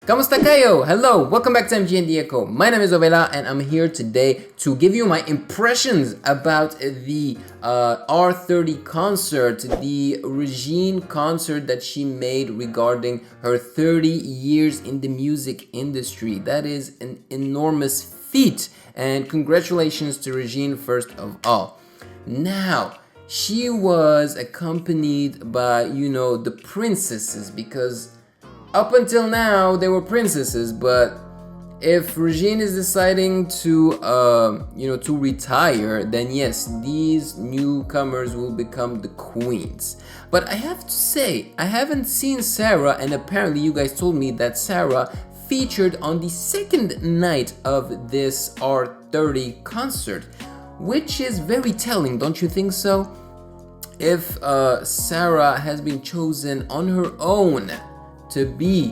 Kamusta kayo? Hello, welcome back to MG and Echo. My name is Ovela and I'm here today to give you my impressions about the R.30 concert, the Regine concert that she made regarding her 30 years in the music industry. That is an enormous feat, and congratulations to Regine first of all. Now, she was accompanied by, the princesses, because up until now, they were princesses, but if Regine is deciding to, to retire, then yes, these newcomers will become the queens. But I have to say, I haven't seen Sarah, and apparently you guys told me that Sarah featured on the second night of this R.30 concert, which is very telling, don't you think so? If Sarah has been chosen on her own to be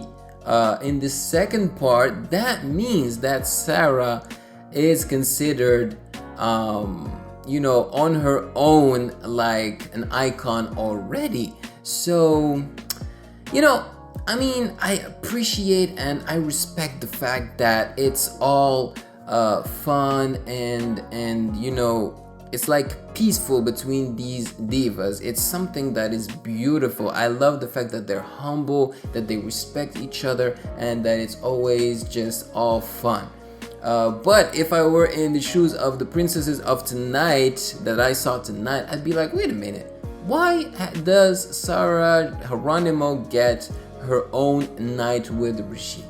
in the second part, that means that Sarah is considered, on her own, like an icon already. So, I appreciate and I respect the fact that it's all fun and it's like peaceful between these divas. It's something that is beautiful. I love the fact that they're humble, that they respect each other, and that it's always just all fun. But if I were in the shoes of the princesses of tonight, that I saw tonight, I'd be like, wait a minute, why does Sarah Geronimo get her own night with Regine?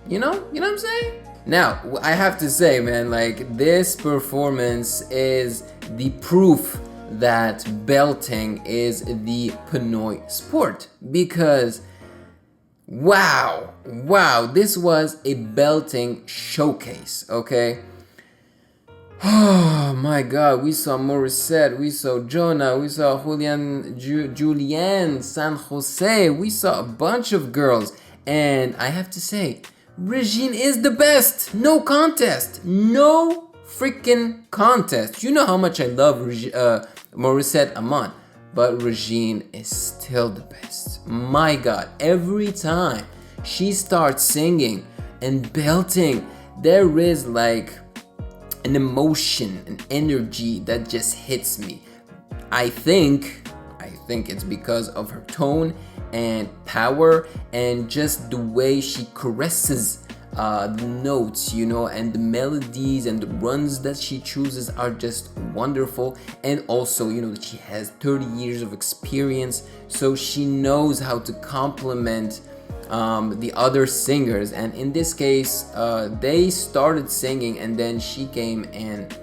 You know what I'm saying? Now, I have to say, man, like, this performance is the proof that belting is the Pinoy sport, because wow, this was a belting showcase, okay? Oh my god, we saw Morissette, we saw Jona, we saw Julianne San Jose, we saw a bunch of girls, and I have to say, Regine is the best. No contest. No freaking contest. You know how much I love Morissette Amon, but Regine is still the best. My god, every time she starts singing and belting, there is like an emotion, an energy that just hits me. I think it's because of her tone and power and just the way she caresses the notes, and the melodies and the runs that she chooses are just wonderful. And also, that she has 30 years of experience, so she knows how to complement the other singers. And in this case, they started singing and then she came and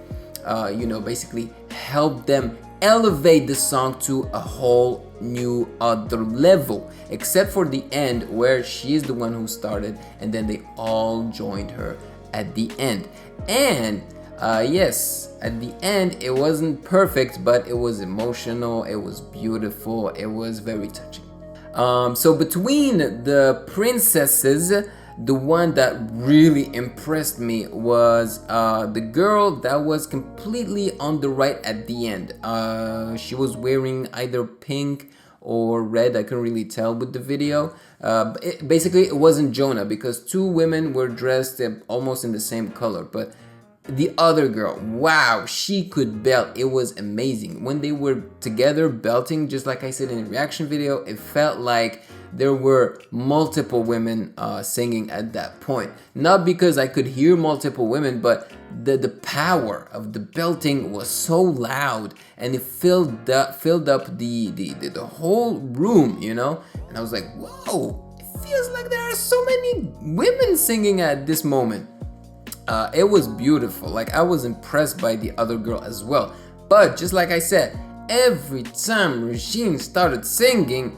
basically helped them elevate the song to a whole new other level, except for the end where she is the one who started and then they all joined her at the end. And yes, at the end it wasn't perfect, but it was emotional, it was beautiful, it was very touching. So between the princesses, the one that really impressed me was the girl that was completely on the right at the end. She was wearing either pink or red, I couldn't really tell with the video. Basically, it wasn't Jona, because two women were dressed almost in the same color. But the other girl, wow, she could belt. It was amazing. When they were together belting, just like I said in the reaction video, it felt like there were multiple women singing at that point. Not because I could hear multiple women, but the power of the belting was so loud and it filled up the whole room, And I was like, whoa, it feels like there are so many women singing at this moment. It was beautiful. Like, I was impressed by the other girl as well. But just like I said, every time Regine started singing,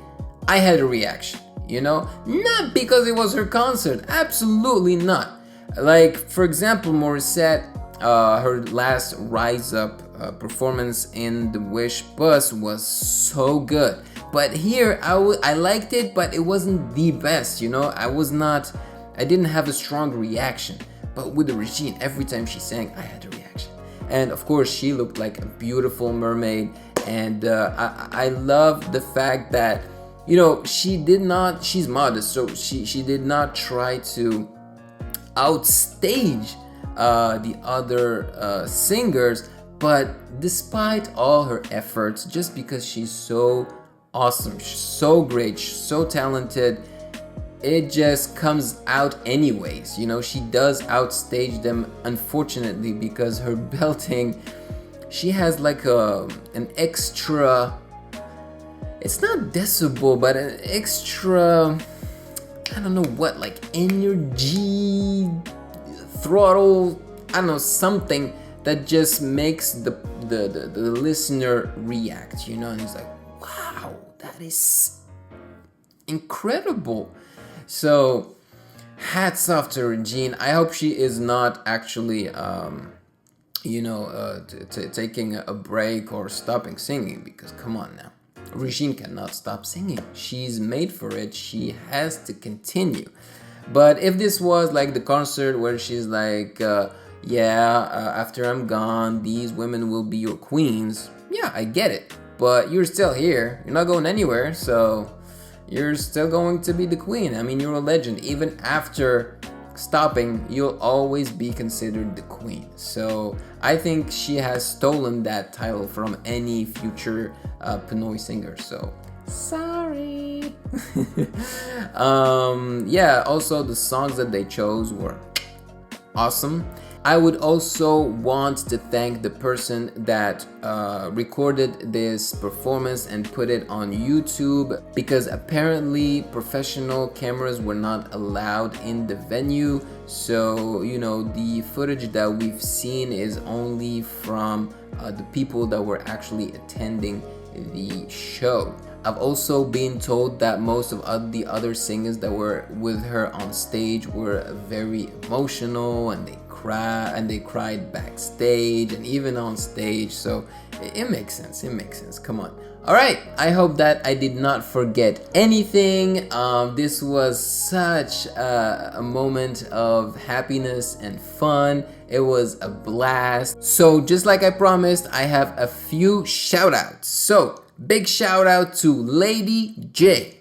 I had a reaction, Not because it was her concert, absolutely not. Like, for example, Morissette, her last Rise Up performance in the Wish bus was so good. But here, I liked it, but it wasn't the best, I didn't have a strong reaction. But with the Regine, every time she sang, I had a reaction. And of course, she looked like a beautiful mermaid. And I love the fact that she's modest, so she did not try to outstage the other singers, but despite all her efforts, just because she's so awesome, she's so great, she's so talented, it just comes out anyways. She does outstage them, unfortunately, because her belting, she has like an extra, it's not decibel, but an extra, I don't know what, like energy, throttle, I don't know, something that just makes the listener react, and he's like, wow, that is incredible. So hats off to Regine. I hope she is not actually taking a break or stopping singing, because come on now, Regine cannot stop singing. She's made for it. She has to continue. But if this was like the concert where she's like, after I'm gone, these women will be your queens, yeah, I get it. But you're still here. You're not going anywhere, so you're still going to be the queen. I mean, you're a legend. Even after stopping, you'll always be considered the queen. So I think she has stolen that title from any future Pinoy singer. So sorry. Also the songs that they chose were awesome. I would also want to thank the person that recorded this performance and put it on YouTube, because apparently professional cameras were not allowed in the venue. So, the footage that we've seen is only from the people that were actually attending the show. I've also been told that most of the other singers that were with her on stage were very emotional, and they cried backstage and even on stage. So it makes sense. Come on. All right, I hope that I did not forget anything. This was such a moment of happiness and fun. It was a blast. So just like I promised, I have a few shout outs. So big shout out to Lady J,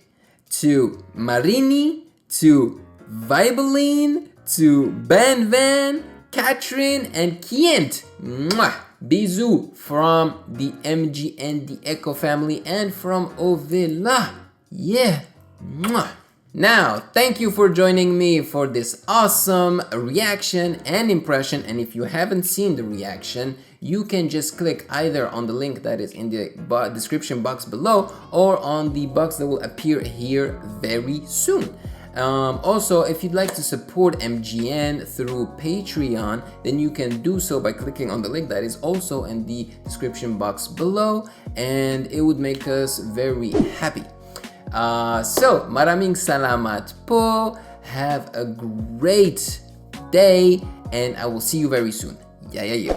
to Marini, to Vibeline, to Ben Van, Catherine, and Kient. Mwah! Bisous from the MG and the Echo family, and from Ovela. Yeah. Mwah! Now, thank you for joining me for this awesome reaction and impression. And if you haven't seen the reaction, you can just click either on the link that is in the description box below, or on the box that will appear here very soon. Also, if you'd like to support MGN through Patreon, then you can do so by clicking on the link that is also in the description box below, and it would make us very happy. So, maraming salamat po. Have a great day, and I will see you very soon. Yeah.